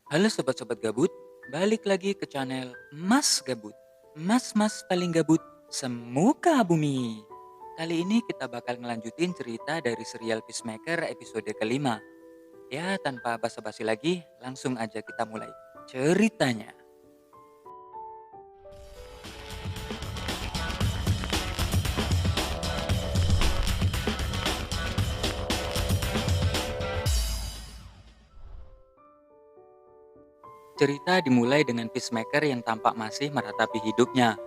Halo sobat-sobat gabut, balik lagi ke channel Mas Gabut. Mas-mas paling gabut semuka bumi. Kali ini kita bakal ngelanjutin cerita dari serial Peacemaker episode kelima. Ya, tanpa basa-basi lagi, langsung aja kita mulai ceritanya. Cerita dimulai dengan Peacemaker yang tampak masih meratapi hidupnya.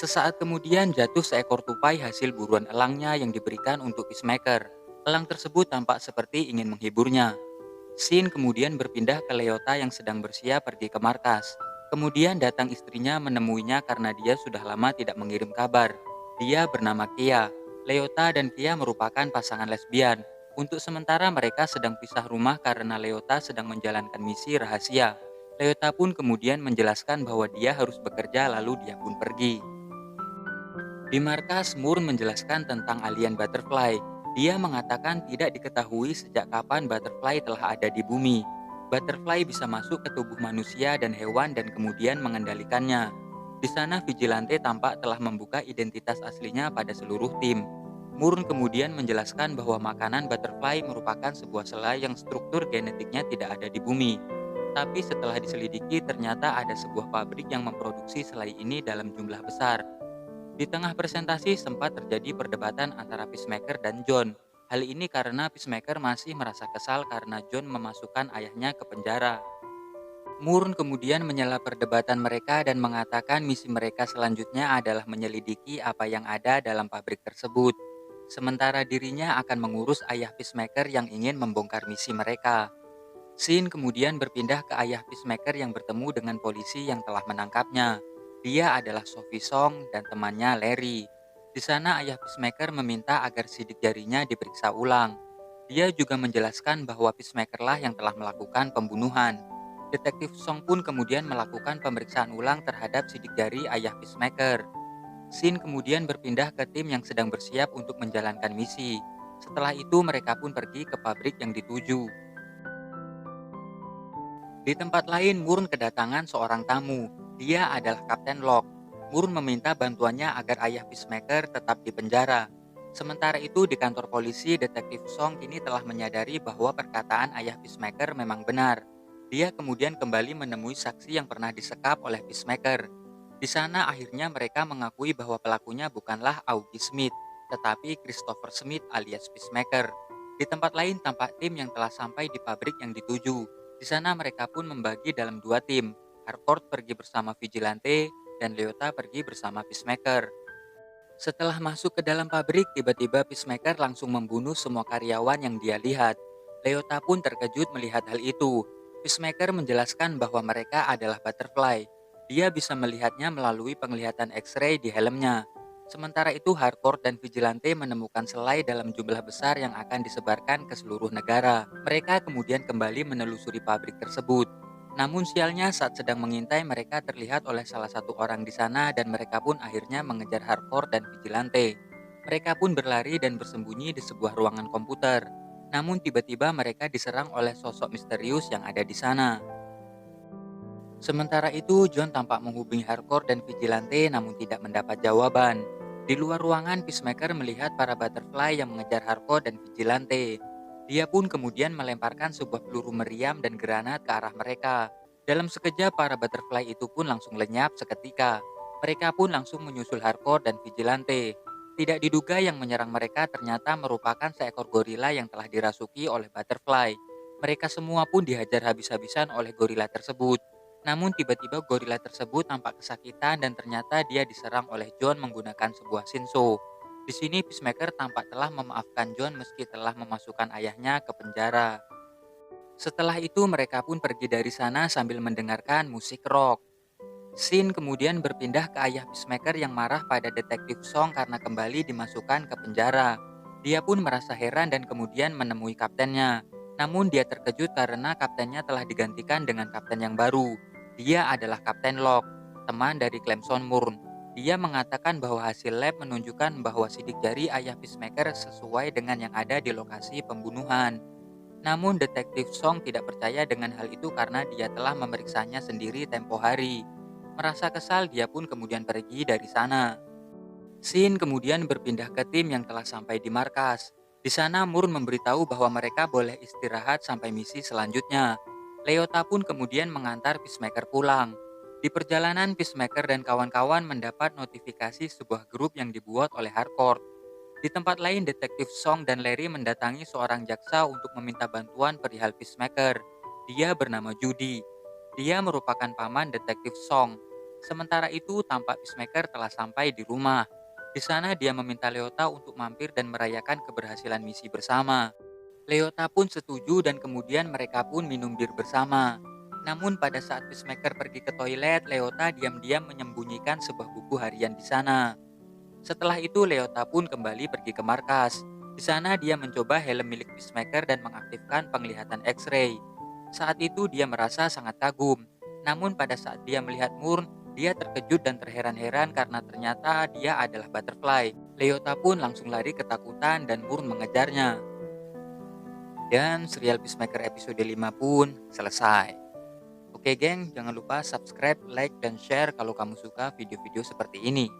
Sesaat kemudian jatuh seekor tupai hasil buruan elangnya yang diberikan untuk Peacemaker. Elang tersebut tampak seperti ingin menghiburnya. Shin kemudian berpindah ke Leota yang sedang bersiap pergi ke markas. Kemudian datang istrinya menemuinya karena dia sudah lama tidak mengirim kabar. Dia bernama Kia. Leota dan Kia merupakan pasangan lesbian. Untuk sementara mereka sedang pisah rumah karena Leota sedang menjalankan misi rahasia. Leota pun kemudian menjelaskan bahwa dia harus bekerja lalu dia pun pergi. Di markas, Moore menjelaskan tentang alien butterfly. Dia mengatakan tidak diketahui sejak kapan butterfly telah ada di bumi. Butterfly bisa masuk ke tubuh manusia dan hewan dan kemudian mengendalikannya. Di sana Vigilante tampak telah membuka identitas aslinya pada seluruh tim. Moore kemudian menjelaskan bahwa makanan butterfly merupakan sebuah selai yang struktur genetiknya tidak ada di bumi. Tapi setelah diselidiki ternyata ada sebuah pabrik yang memproduksi selai ini dalam jumlah besar. Di tengah presentasi sempat terjadi perdebatan antara Peacemaker dan John. Hal ini karena Peacemaker masih merasa kesal karena John memasukkan ayahnya ke penjara. Moore kemudian menyela perdebatan mereka dan mengatakan misi mereka selanjutnya adalah menyelidiki apa yang ada dalam pabrik tersebut. Sementara dirinya akan mengurus ayah Peacemaker yang ingin membongkar misi mereka. Shin kemudian berpindah ke ayah Peacemaker yang bertemu dengan polisi yang telah menangkapnya. Dia adalah Sophie Song dan temannya Larry. Di sana ayah Peacemaker meminta agar sidik jarinya diperiksa ulang. Dia juga menjelaskan bahwa Peacemaker lah yang telah melakukan pembunuhan. Detektif Song pun kemudian melakukan pemeriksaan ulang terhadap sidik jari ayah Peacemaker. Shin kemudian berpindah ke tim yang sedang bersiap untuk menjalankan misi. Setelah itu mereka pun pergi ke pabrik yang dituju. Di tempat lain, Murn kedatangan seorang tamu. Dia adalah Kapten Locke. Murn meminta bantuannya agar ayah Peacemaker tetap di penjara. Sementara itu, di kantor polisi, Detektif Song kini telah menyadari bahwa perkataan ayah Peacemaker memang benar. Dia kemudian kembali menemui saksi yang pernah disekap oleh Peacemaker. Di sana akhirnya mereka mengakui bahwa pelakunya bukanlah Augie Smith, tetapi Christopher Smith alias Peacemaker. Di tempat lain tampak tim yang telah sampai di pabrik yang dituju. Di sana mereka pun membagi dalam dua tim. Harcourt pergi bersama Vigilante dan Leota pergi bersama Peacemaker. Setelah masuk ke dalam pabrik, tiba-tiba Peacemaker langsung membunuh semua karyawan yang dia lihat. Leota pun terkejut melihat hal itu. Peacemaker menjelaskan bahwa mereka adalah butterfly. Dia bisa melihatnya melalui penglihatan X-ray di helmnya. Sementara itu Harcourt dan Vigilante menemukan selai dalam jumlah besar yang akan disebarkan ke seluruh negara. Mereka kemudian kembali menelusuri pabrik tersebut. Namun sialnya saat sedang mengintai mereka terlihat oleh salah satu orang di sana dan mereka pun akhirnya mengejar Harcourt dan Vigilante. Mereka pun berlari dan bersembunyi di sebuah ruangan komputer. Namun tiba-tiba mereka diserang oleh sosok misterius yang ada di sana. Sementara itu, John tampak menghubungi Harcourt dan Vigilante namun tidak mendapat jawaban. Di luar ruangan, Peacemaker melihat para butterfly yang mengejar Harcourt dan Vigilante. Dia pun kemudian melemparkan sebuah peluru meriam dan granat ke arah mereka. Dalam sekejap, para butterfly itu pun langsung lenyap seketika. Mereka pun langsung menyusul Harcourt dan Vigilante. Tidak diduga yang menyerang mereka ternyata merupakan seekor gorila yang telah dirasuki oleh butterfly. Mereka semua pun dihajar habis-habisan oleh gorila tersebut. Namun tiba-tiba gorila tersebut tampak kesakitan dan ternyata dia diserang oleh John menggunakan sebuah Shinso. Di sini Peacemaker tampak telah memaafkan John meski telah memasukkan ayahnya ke penjara. Setelah itu mereka pun pergi dari sana sambil mendengarkan musik rock. Shin kemudian berpindah ke ayah Peacemaker yang marah pada detektif Song karena kembali dimasukkan ke penjara. Dia pun merasa heran dan kemudian menemui kaptennya. Namun dia terkejut karena kaptennya telah digantikan dengan kapten yang baru. Dia adalah Kapten Locke, teman dari Clemson Murn. Dia mengatakan bahwa hasil lab menunjukkan bahwa sidik jari ayah Peacemaker sesuai dengan yang ada di lokasi pembunuhan. Namun detektif Song tidak percaya dengan hal itu karena dia telah memeriksanya sendiri tempo hari. Merasa kesal, dia pun kemudian pergi dari sana. Shin kemudian berpindah ke tim yang telah sampai di markas. Di sana Murn memberitahu bahwa mereka boleh istirahat sampai misi selanjutnya. Leota pun kemudian mengantar Peacemaker pulang. Di perjalanan, Peacemaker dan kawan-kawan mendapat notifikasi sebuah grup yang dibuat oleh Harcourt. Di tempat lain, detektif Song dan Larry mendatangi seorang jaksa untuk meminta bantuan perihal Peacemaker. Dia bernama Judy. Dia merupakan paman detektif Song. Sementara itu, tampak Peacemaker telah sampai di rumah. Di sana dia meminta Leota untuk mampir dan merayakan keberhasilan misi bersama. Leota pun setuju dan kemudian mereka pun minum bir bersama. Namun pada saat Peacemaker pergi ke toilet, Leota diam-diam menyembunyikan sebuah buku harian di sana. Setelah itu Leota pun kembali pergi ke markas. Di sana dia mencoba helm milik Peacemaker dan mengaktifkan penglihatan X-ray. Saat itu dia merasa sangat kagum. Namun pada saat dia melihat Murn, dia terkejut dan terheran-heran karena ternyata dia adalah Butterfly. Leota pun langsung lari ketakutan dan Murn mengejarnya. Dan serial Peacemaker episode 5 pun selesai. Oke geng, jangan lupa subscribe, like, dan share kalau kamu suka video-video seperti ini.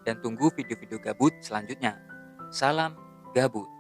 Dan tunggu video-video gabut selanjutnya. Salam gabut.